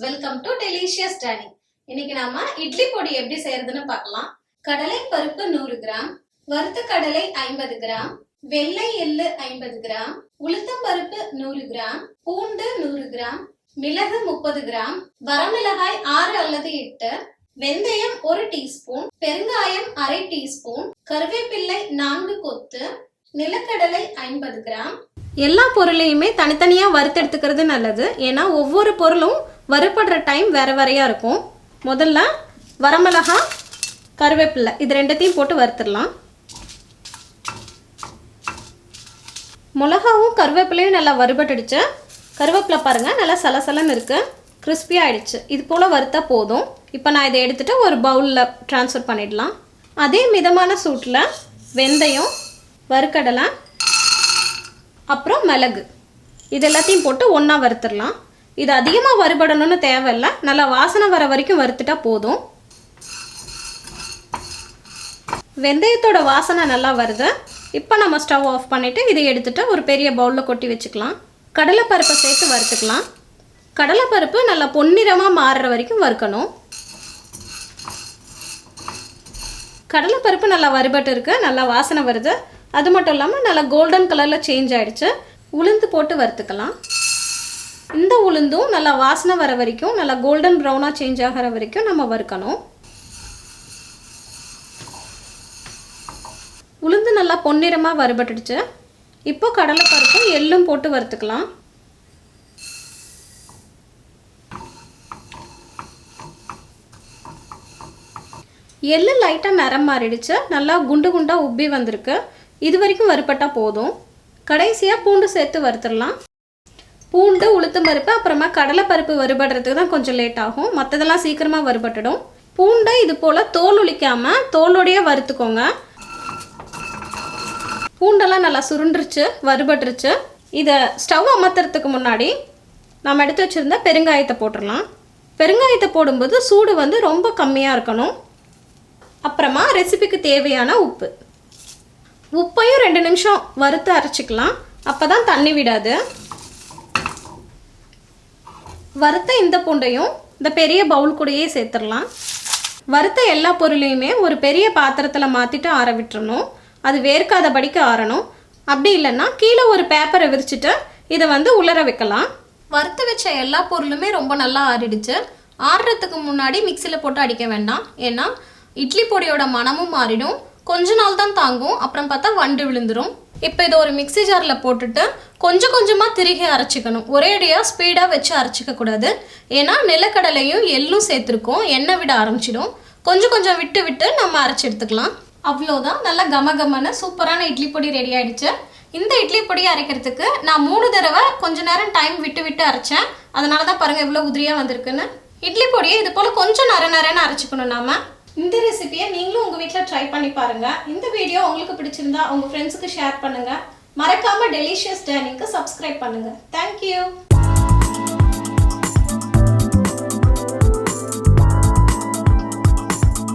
Welcome to delicious dining. இன்னைக்கு நாம இட்லி பொடி எப்படி செய்யறதுன்னு பார்க்கலாம். கடலை பருப்பு 100 கிராம், வறுத்த கடலை 50 கிராம், வெள்ளை எள்ளு 50 கிராம், உளுத்தம் பருப்பு 100 கிராம், பூண்டு 100 கிராம், மிளகு 30 கிராம், வரமிளகாய் 6 அல்லது 8, வெந்தயம் 1 டீஸ்பூன், பெருங்காயம் 1/2 டீஸ்பூன், கருவேப்பிள்ளை 4 கொத்து, நிலக்கடலை 50 கிராம். எல்லா பொருளையுமே தனித்தனியா வறுத்தெடுத்துக்கிறது நல்லது. ஏன்னா ஒவ்வொரு பொருளும் வறுபடுற டைம் வேற வேறையா இருக்கும். முதல்ல வரமிளகா, கருவேப்பிள்ளை இது ரெண்டத்தையும் போட்டு வறுத்துடலாம். மிளகாவும் கருவேப்பிலையும் நல்லா வறுபட்டுடுச்சு. கருவேப்பிலை பாருங்க நல்லா சலசலன்னு இருக்கு, கிறிஸ்பியா ஆயிடுச்சு. இது போல வறுத்தா போதும். இப்போ நான் இதை எடுத்துட்டு ஒரு பவுலில் ட்ரான்ஸ்ஃபர் பண்ணிடலாம். அதே மிதமான சூட்டில் வெந்தயம், வறுக்கடலை, அப்புறம் மிளகு இது எல்லாத்தையும் போட்டு ஒன்றா வறுத்துடலாம். இது அதிகமாக வறுபடணும்னு தேவையில்லை, நல்லா வாசனை வர வரைக்கும் வறுத்துட்டா போதும். வெந்தயத்தோட வாசனை நல்லா வருது. இப்போ நம்ம ஸ்டவ் ஆஃப் பண்ணிவிட்டு இதை எடுத்துகிட்டு ஒரு பெரிய பவுலில் கொட்டி வச்சுக்கலாம். கடலைப்பருப்பை சேர்த்து வறுத்துக்கலாம். கடலைப்பருப்பு நல்லா பொன்னிறமாக மாறுற வரைக்கும் வறுக்கணும். கடலைப்பருப்பு நல்லா வறுபட்டு இருக்கு, நல்லா வாசனை வருது. அது மட்டும் இல்லாமல் நல்லா கோல்டன் கலரில் சேஞ்ச் ஆகிடுச்சு. உளுந்து போட்டு வறுத்துக்கலாம். இந்த உளுந்தும் நல்லா வாசனை வர வரைக்கும், நல்லா கோல்டன் ப்ரௌனாக சேஞ்ச் ஆகிற வரைக்கும் நம்ம வறுக்கணும். உளுந்து நல்லா பொன்னிறமாக வறுபட்டுடுச்சு. இப்போ கடலைப்பருப்பும் எள்ளும் போட்டு வறுத்துக்கலாம். எள்ளு லைட்டாக நிறம் மாறிடுச்சு, நல்லா குண்டு குண்டாக உப்பி வந்திருக்கு. இது வரைக்கும் வறுபட்டால் போதும். கடைசியாக பூண்டு சேர்த்து வறுத்துடலாம். பூண்டு, உளுத்தம் பருப்பு, அப்புறமா கடலைப்பருப்பு வறுபடுறதுக்கு தான் கொஞ்சம் லேட் ஆகும். மற்றதெல்லாம் சீக்கிரமாக வறுபட்டுடும். பூண்டை இது போல் தோல் உளிக்காமல் தோலோடையே வறுத்துக்கோங்க. பூண்டெல்லாம் நல்லா சுருண்டுருச்சு, வறுபட்டுருச்சு. இதை ஸ்டவ் அமர்த்துறதுக்கு முன்னாடி நம்ம எடுத்து வச்சுருந்த பெருங்காயத்தை போட்டுடலாம். பெருங்காயத்தை போடும்போது சூடு வந்து ரொம்ப கம்மியாக இருக்கணும். அப்புறமா ரெசிபிக்கு தேவையான உப்பு. உப்பையும் 2 நிமிஷம் வறுத்து அரைச்சிக்கலாம், அப்போ தான் தண்ணி விடாது. வறுத்த இந்த பூண்டையும் இந்த பெரிய பவுல் கூடயே சேர்த்துடலாம். வறுத்த எல்லா பொருளையுமே ஒரு பெரிய பாத்திரத்தில் மாற்றிட்டு ஆற விட்டுறணும். அது வேர்க்காதபடிக்கு ஆறணும். அப்படி இல்லைன்னா கீழே ஒரு பேப்பரை விரிச்சிட்டு இதை வந்து உலர வைக்கலாம். வறுத்து வச்ச எல்லா பொருளுமே ரொம்ப நல்லா ஆறிடுச்சு. ஆறுறதுக்கு முன்னாடி மிக்சியில் போட்டு அடிக்க வேண்டாம், ஏன்னா இட்லி பொடியோட மனமும் மாறிடும். கொஞ்ச நாள் தான் தாங்கும், அப்புறம் பார்த்தா வண்டு விழுந்துடும். இப்போ இதை ஒரு மிக்சி ஜாரில் போட்டுட்டு கொஞ்சம் கொஞ்சமாக திருகி அரைச்சிக்கணும். ஒரேடியாக ஸ்பீடாக வச்சு அரைச்சிக்க கூடாது, ஏன்னா நிலக்கடலையும் எள்ளும் சேர்த்துருக்கோம், எண்ணெய் விட ஆரம்பிச்சிடும். கொஞ்சம் கொஞ்சம் விட்டு விட்டு நம்ம அரைச்சி எடுத்துக்கலாம். அவ்வளோதான், நல்லா கமகமான சூப்பரான இட்லி பொடி ரெடி ஆகிடுச்சு. இந்த இட்லி பொடியை அரைக்கிறதுக்கு நான் 3 தடவை கொஞ்ச நேரம் டைம் விட்டு விட்டு அரைச்சேன். அதனால தான் பாருங்கள் எவ்வளோ உதிரியாக வந்திருக்குன்னு. இட்லி பொடியை இது போல் கொஞ்சம் நரன்னு அரைச்சிக்கணும். நாம இந்த ரெசிபியை நீங்களும் உங்கள் வீட்டில் ட்ரை பண்ணி பாருங்கள். இந்த வீடியோ உங்களுக்கு பிடிச்சிருந்தா உங்கள் ஃப்ரெண்ட்ஸுக்கு ஷேர் பண்ணுங்கள். மறக்காமல் டெலிஷியஸ் டைனிங்க்கு சப்ஸ்கிரைப் பண்ணுங்கள். தேங்க்யூ.